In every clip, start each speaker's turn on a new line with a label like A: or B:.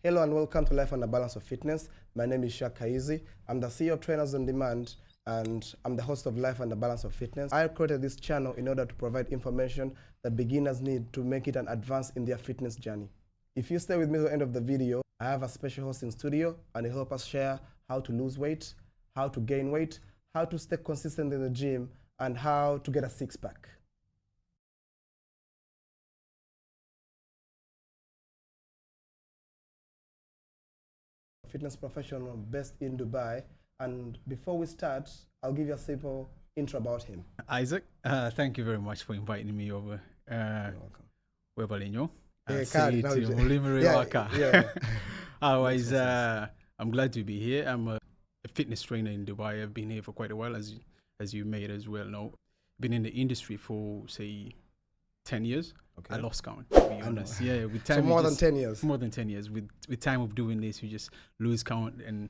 A: Hello and welcome to Life on the Balance of Fitness. My name is Shak Kaizi. I'm the CEO of Trainers on Demand and I'm the host of Life on the Balance of Fitness. I created this channel in order to provide information that beginners need to make it an advance in their fitness journey. If you stay with me to the end of the video, I have a special host in studio and he'll help us share how to lose weight, how to gain weight, how to stay consistent in the gym, and how to get a six-pack. Fitness professional based in Dubai. And before we start, I'll give you a simple intro about him.
B: Isaac, thank you very much for inviting me over.
A: You're welcome.
B: Webalinyo. Otherwise, I'm glad to be here. I'm a fitness trainer in Dubai. I've been here for quite a while, as you may as well know. Been in the industry for, say, 10 years. Okay. I lost count, to be honest. Yeah, with time.
A: So more than 10 years?
B: More than 10 years. With time of doing this, you just lose count and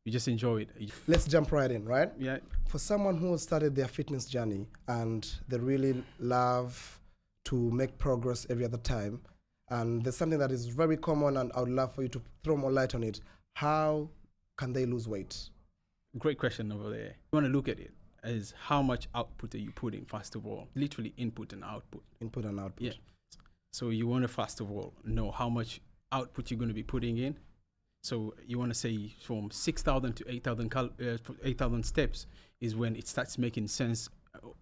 B: you just enjoy it.
A: Let's jump right in, right?
B: Yeah.
A: For someone who started their fitness journey and they really love to make progress every other time, and there's something that is very common and I would love for you to throw more light on it. How can they lose weight?
B: Great question over there. You want to look at it as how much output are you putting, first of all, literally input and output.
A: Input and output.
B: Yeah. So you want to, first of all, know how much output you're going to be putting in. So you want to say from 6,000 to 8,000 steps is when it starts making sense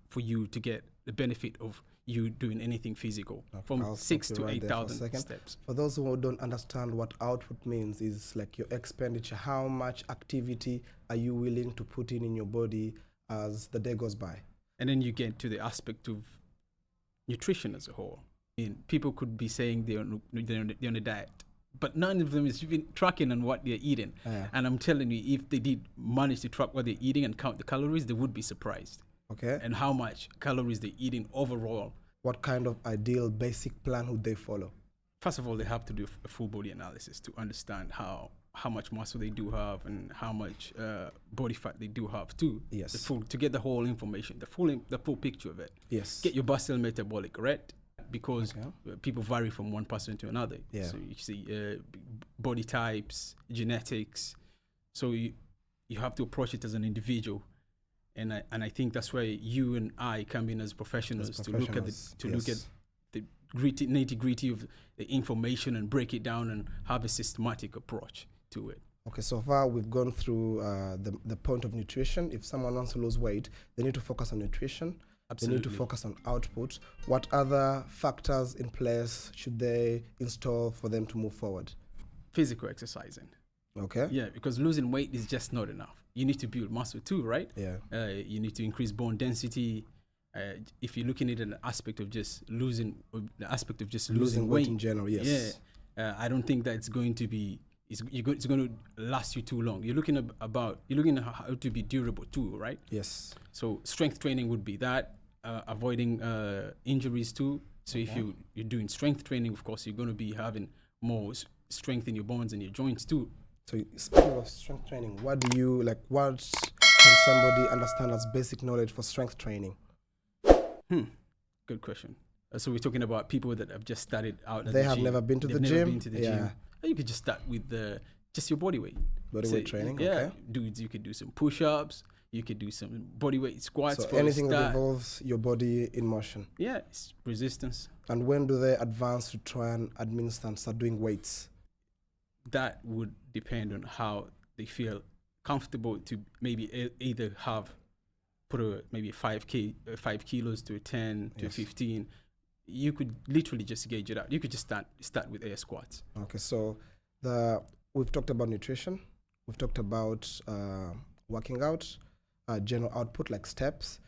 B: for you to get the benefit of you doing anything physical. Okay. From 6 to 8,000 steps.
A: For those who don't understand what output means, is like your expenditure. How much activity are you willing to put in your body as the day goes by?
B: And then you get to the aspect of nutrition as a whole. I mean, people could be saying they're on a diet, but none of them is even tracking on what they're eating. And I'm telling you, if they did manage to track what they're eating and count the calories, they would be surprised. Okay. And how much calories they're eating overall.
A: What kind of ideal basic plan would they follow?
B: First of all, they have to do a full body analysis to understand how much muscle they do have and how much body fat they do have too.
A: Yes.
B: To get the whole information, the full picture of it.
A: Yes.
B: Get your basal metabolic rate, because people vary from one person to another.
A: Yeah.
B: So you see body types, genetics. So you have to approach it as an individual. And I think that's where you and I come in as professionals to look at the nitty-gritty of the information and break it down and have a systematic approach to it.
A: Okay, so far we've gone through the point of nutrition. If someone wants to lose weight, they need to focus on nutrition. Absolutely. They need to focus on output. What other factors in place should they install for them to move forward?
B: Physical exercising.
A: Okay.
B: Yeah, because losing weight is just not enough. You need to build muscle too, right?
A: Yeah.
B: You need to increase bone density. If you're looking at an aspect of just losing weight
A: in general, yes.
B: Yeah. I don't think that it's going to be. It's going to last you too long. You're looking at how to be durable too, right?
A: Yes.
B: So strength training would be that, avoiding injuries too. So if you're doing strength training, of course, you're going to be having more strength in your bones and your joints too.
A: So speaking of strength training, what can somebody understand as basic knowledge for strength training?
B: Good question. So we're talking about people that have just started out.
A: They have never been to the gym.
B: Gym. You could just start with just your body weight.
A: Weight training,
B: yeah.
A: Okay.
B: Dudes, you could do some push-ups. You could do some body weight squats.
A: So anything that involves your body in motion.
B: Yeah, it's resistance.
A: And when do they advance to try and administer and start doing weights?
B: That would depend on how they feel comfortable to maybe either put maybe 5 kilos to a 10 to a 15. You could literally just gauge it out. You could just start with air squats.
A: Okay, so we've talked about nutrition. We've talked about working out, general output like steps.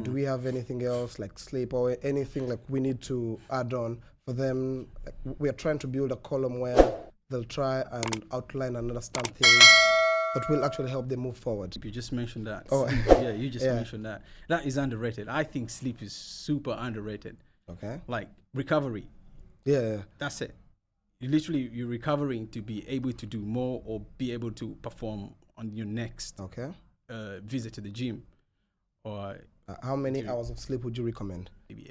A: Do we have anything else like sleep or anything like we need to add on for them? We are trying to build a column where they'll try and outline and understand things that will actually help them move forward.
B: You just mentioned that.
A: Oh,
B: yeah, you just mentioned that. That is underrated. I think sleep is super underrated.
A: Okay.
B: Like recovery.
A: Yeah.
B: That's it. You're recovering to be able to do more or be able to perform on your next visit to the gym. Or
A: how many hours of sleep would you recommend?
B: Maybe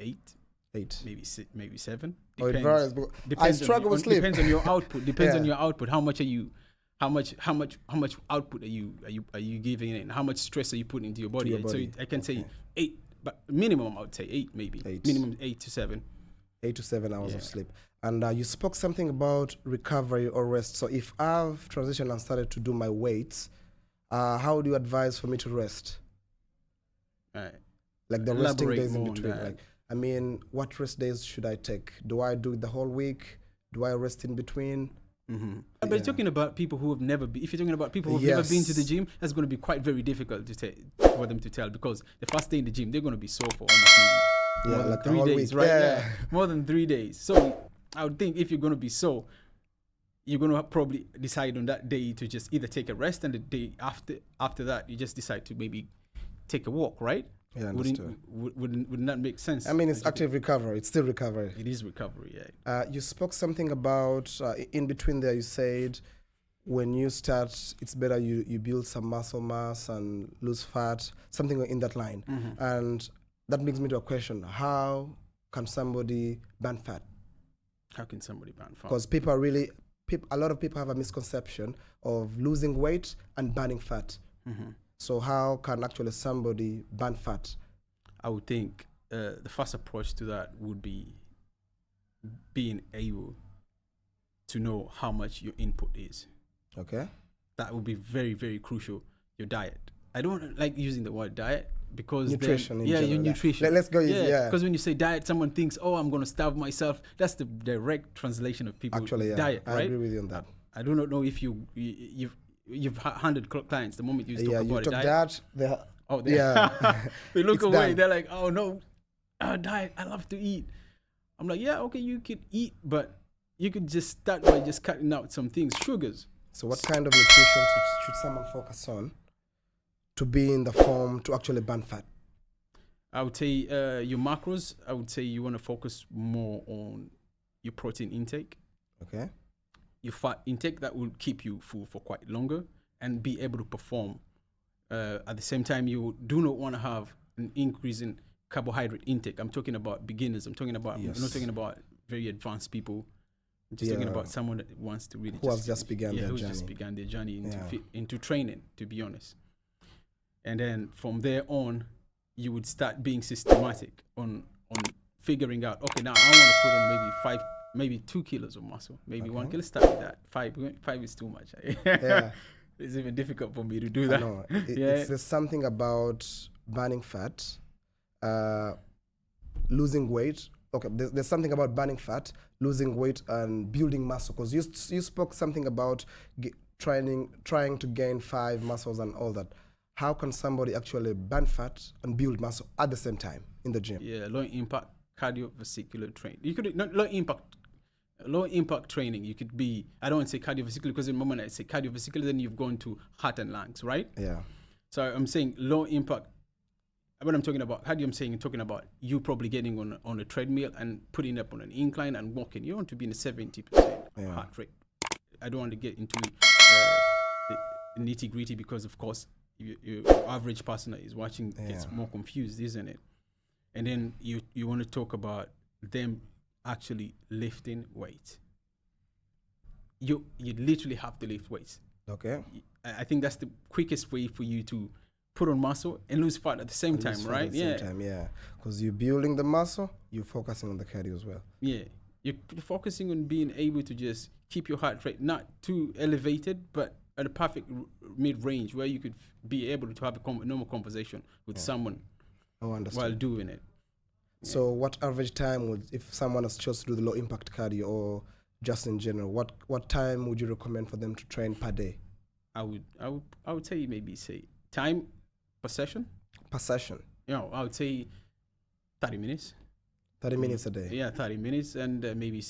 A: 8.
B: maybe 7.
A: Oh, it varies. I struggle with sleep.
B: Depends on your output. Depends on your output. How much output are you giving in? How much stress are you putting into your body? So I can say 8, but minimum I would say 8 maybe. 8. Minimum 8 to 7.
A: 8 to 7 hours of sleep. And you spoke something about recovery or rest. So if I've transitioned and started to do my weights, how do you advise for me to rest? Like the resting days in between. Like, I mean, what rest days should I take? Do I do it the whole week? Do I rest in between?
B: Mm-hmm. But you're talking about people who have never been. If you're talking about people who have never been to the gym, that's going to be quite very difficult for them to tell, because the first day in the gym, they're going to be sore for almost more than 3 days, right? Yeah, more than 3 days. So I would think if you're going to be sore, you're going to probably decide on that day to just either take a rest, and the day after that, you just decide to maybe take a walk, right?
A: Yeah,
B: wouldn't that make sense?
A: I mean, it's active recovery. It's still recovery.
B: It is recovery, yeah.
A: You spoke something about, in between there, you said when you start, it's better you build some muscle mass and lose fat, something in that line. Mm-hmm. And that brings me to a question. How can somebody burn fat?
B: How can somebody burn fat?
A: Because a lot of people have a misconception of losing weight and burning fat. Mm-hmm. So how can actually somebody burn fat?
B: I would think the first approach to that would be being able to know how much your input is.
A: Okay.
B: That would be very, very crucial. Your diet. I don't like using the word diet because
A: nutrition.
B: Your nutrition.
A: Let's go easy. Yeah.
B: Because when you say diet, someone thinks, "Oh, I'm going to starve myself." That's the direct translation of people.
A: Actually, yeah.
B: Diet.
A: I
B: right?
A: agree with you on that.
B: I do not know if you've handled clients the moment you talk about diet. They look away. Done. They're like, "Oh no, diet. I love to eat." I'm like, "Yeah, okay, you could eat, but you could just start by just cutting out some things, sugars."
A: So, what kind of nutrition should someone focus on to be in the form to actually burn fat?
B: I would say your macros. I would say you want to focus more on your protein intake.
A: Okay.
B: Your fat intake, that will keep you full for quite longer and be able to perform. At the same time, you do not want to have an increase in carbohydrate intake. I'm talking about beginners. I'm talking about, I'm not talking about very advanced people. I'm just talking about someone that wants to really
A: just began
B: their journey into training, to be honest. And then from there on, you would start being systematic on figuring out, okay, now I want to put on maybe 2 kilos of muscle, maybe 1 kilo. Start with that. 5 is too much. It's even difficult for me to do that.
A: No, there's something about burning fat, losing weight. Okay, there's something about burning fat, losing weight, and building muscle. Because you spoke something about trying to gain 5 muscles and all that. How can somebody actually burn fat and build muscle at the same time in the gym?
B: Yeah, low impact cardiovascular training. You could not low impact training. You could be, I don't want to say cardiovascular, because the moment I say cardiovascular, then you've gone to heart and lungs, right?
A: Yeah.
B: So I'm saying low impact. When I'm talking about cardio, I'm talking about you probably getting on a treadmill and putting up on an incline and walking. You want to be in a 70% heart rate. I don't want to get into the nitty gritty, because of course your average person that is watching gets more confused, isn't it? And then you want to talk about them actually lifting weights. You literally have to lift weights.
A: Okay.
B: I think that's the quickest way for you to put on muscle and lose fat at the same time, right?
A: Because you're building the muscle, you're focusing on the cardio as well.
B: Yeah, you're focusing on being able to just keep your heart rate not too elevated, but at a perfect mid-range where you could be able to have a normal conversation with someone while doing it.
A: So what average time would, if someone has chosen to do the low impact cardio or just in general, what time would you recommend for them to train per day?
B: I would say maybe time per session.
A: Per session?
B: I would say 30 minutes.
A: 30 minutes a day?
B: Yeah, 30 minutes, and maybe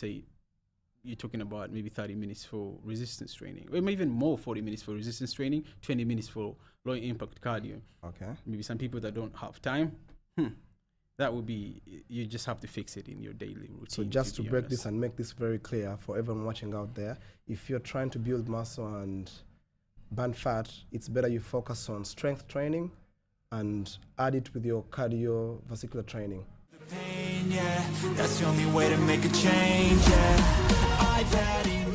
B: you're talking about maybe 30 minutes for resistance training, or maybe even more, 40 minutes for resistance training, 20 minutes for low impact cardio.
A: Okay.
B: Maybe some people that don't have time, that would be, you just have to fix it in your daily routine.
A: So just to break this and make this very clear for everyone watching out there, if you're trying to build muscle and burn fat, it's better you focus on strength training and add it with your cardiovascular training.
C: yeah. That's the only way to make a change, yeah. I've had enough.